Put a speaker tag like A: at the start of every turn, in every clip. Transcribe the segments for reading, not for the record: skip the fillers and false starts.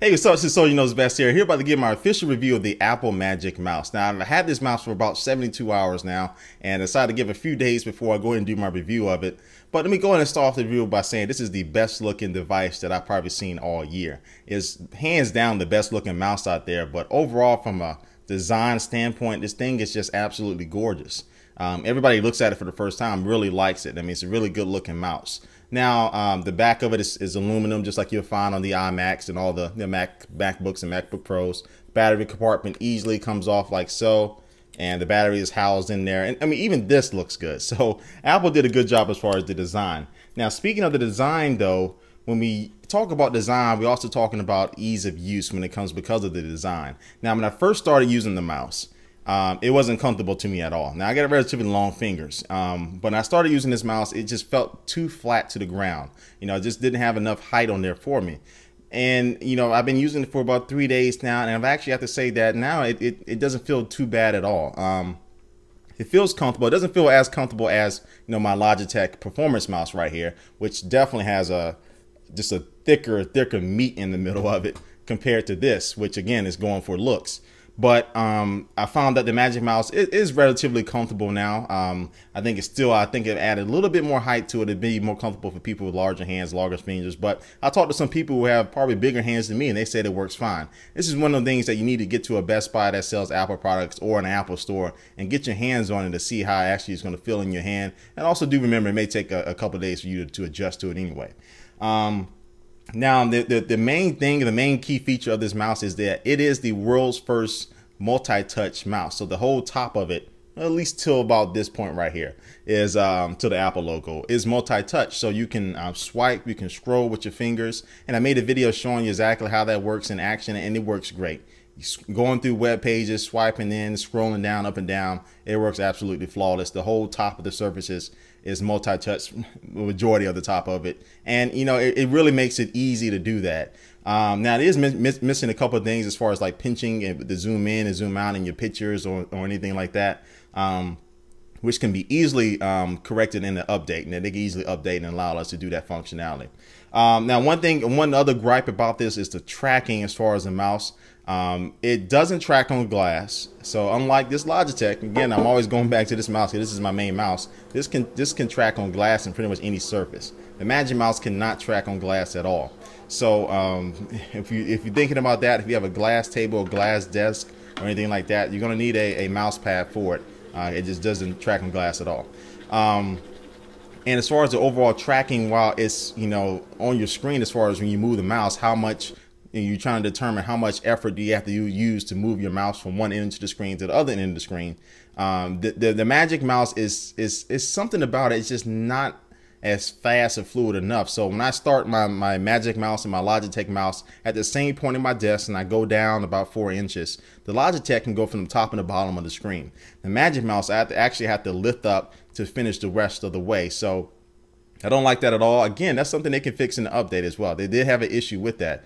A: Hey, what's up? This is So You Know's Best here about to give my official review of the Apple Magic Mouse. Now, I've had this mouse for about 72 hours now, and I decided to give a few days before I go ahead and do my review of it. But let me go ahead and start off the review by saying this is the best looking device that I've probably seen all year. It's hands down the best looking mouse out there, but overall from a design standpoint, this thing is just absolutely gorgeous. Everybody looks at it for the first time, really likes it. I mean, it's a really good looking mouse. Now, the back of it is aluminum, just like you'll find on the iMacs and all the MacBooks and MacBook Pros. Battery compartment easily comes off like so, and the battery is housed in there. And I mean, even this looks good. So Apple did a good job as far as the design. Now, speaking of the design, though, when we talk about design, we're also talking about ease of use when it comes because of the design. Now, when I first started using the mouse, it wasn't comfortable to me at all. Now I got relatively long fingers, but when I started using this mouse, it just felt too flat to the ground. You know, it just didn't have enough height on there for me. And, you know, I've been using it for about 3 days now, and I've actually have to say that now it doesn't feel too bad at all. It feels comfortable. It doesn't feel as comfortable as, you know, my Logitech performance mouse right here, which definitely has just a thicker meat in the middle of it compared to this, which again is going for looks. But I found that the Magic Mouse is relatively comfortable now. I think it added a little bit more height to it. It'd be more comfortable for people with larger hands, larger fingers. But I talked to some people who have probably bigger hands than me, and they said it works fine. This is one of the things that you need to get to a Best Buy that sells Apple products or an Apple store and get your hands on it to see how it actually is going to feel in your hand. And also do remember it may take a couple of days for you to adjust to it anyway. Now, the main thing, the main key feature of this mouse is that it is the world's first multi-touch mouse. So the whole top of it, at least till about this point right here, is to the Apple logo, is multi-touch. So you can swipe, you can scroll with your fingers. And I made a video showing you exactly how that works in action, and it works great. Going through web pages, swiping in, scrolling down, up and down, it works absolutely flawless. The whole top of the surface is multi-touch, majority of the top of it, and you know it really makes it easy to do that. Now it is missing a couple of things as far as like pinching and the zoom in and zoom out in your pictures or anything like that, which can be easily corrected in the update, and they can easily update and allow us to do that functionality. Now one other gripe about this is the tracking as far as the mouse. It doesn't track on glass. So unlike this Logitech, again, I'm always going back to this mouse because this is my main mouse. This can track on glass and pretty much any surface. The Magic Mouse cannot track on glass at all. So if you're thinking about that, if you have a glass table or glass desk or anything like that, you're going to need a mouse pad for it. It just doesn't track on glass at all. And as far as the overall tracking, while it's, you know, on your screen, as far as when you move the mouse, how much you're trying to determine how much effort do you have to use to move your mouse from one end of the screen to the other end of the screen. The Magic Mouse is something about it. It's just not as fast or fluid enough. So when I start my Magic Mouse and my Logitech mouse at the same point in my desk and I go down about 4 inches, the Logitech can go from the top and the bottom of the screen. The Magic Mouse, I actually have to lift up to finish the rest of the way. So I don't like that at all. Again, that's something they can fix in the update as well. They did have an issue with that.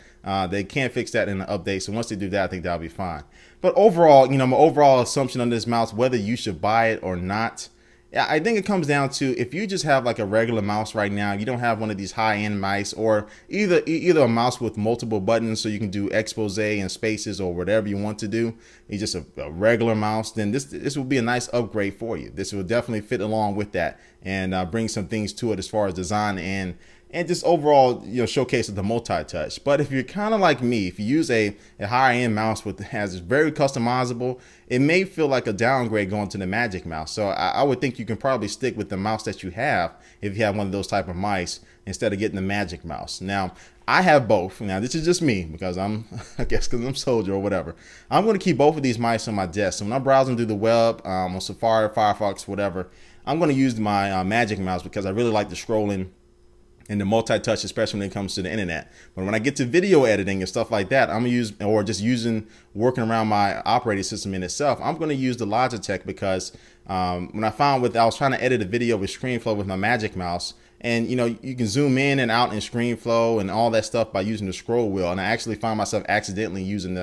A: They can't fix that in the update. So once they do that, I think that'll be fine. But overall, you know, my overall assumption on this mouse, whether you should buy it or not, I think it comes down to if you just have like a regular mouse right now, you don't have one of these high-end mice, or either a mouse with multiple buttons so you can do expose and spaces or whatever you want to do. It's just a regular mouse, then this will be a nice upgrade for you. This will definitely fit along with that and bring some things to it as far as design and just overall, you know, showcase of the multi-touch. But if you're kind of like me, if you use a higher-end mouse has very customizable, it may feel like a downgrade going to the Magic Mouse. So I would think you can probably stick with the mouse that you have if you have one of those type of mice instead of getting the Magic Mouse. Now, I have both. Now, this is just me because I guess because I'm soldier or whatever. I'm going to keep both of these mice on my desk. So when I'm browsing through the web, on Safari, Firefox, whatever, I'm going to use my Magic Mouse because I really like the scrolling and the multi-touch, especially when it comes to the internet. But when I get to video editing and stuff like that, I'm gonna use, or just working around my operating system in itself, I'm gonna use the Logitech because when I was trying to edit a video with ScreenFlow with my Magic Mouse, and you know, you can zoom in and out in screen flow and all that stuff by using the scroll wheel. And I actually find myself accidentally hitting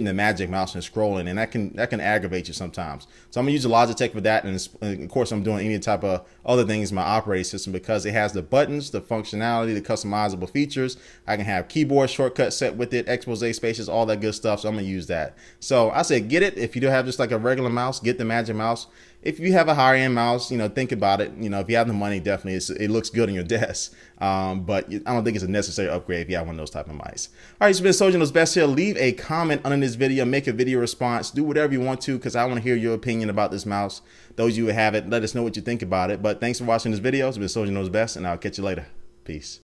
A: the magic mouse and scrolling, and that can aggravate you sometimes. So I'm gonna use the Logitech for that, and of course I'm doing any type of other things in my operating system because it has the buttons, the functionality, the customizable features. I can have keyboard shortcuts set with it, expose spaces, all that good stuff. So I'm gonna use that. So I say get it. If you do have just like a regular mouse, get the magic mouse. If you have a higher end mouse, you know, think about it. You know, if you have the money, definitely it looks good on your desk. But I don't think it's a necessary upgrade if you have one of those type of mice. All right, it's been Soji Knows Best here. Leave a comment under this video, make a video response, do whatever you want to, because I want to hear your opinion about this mouse. Those of you who have it, let us know what you think about it. But thanks for watching this video. It's been Soji Knows Best, and I'll catch you later. Peace.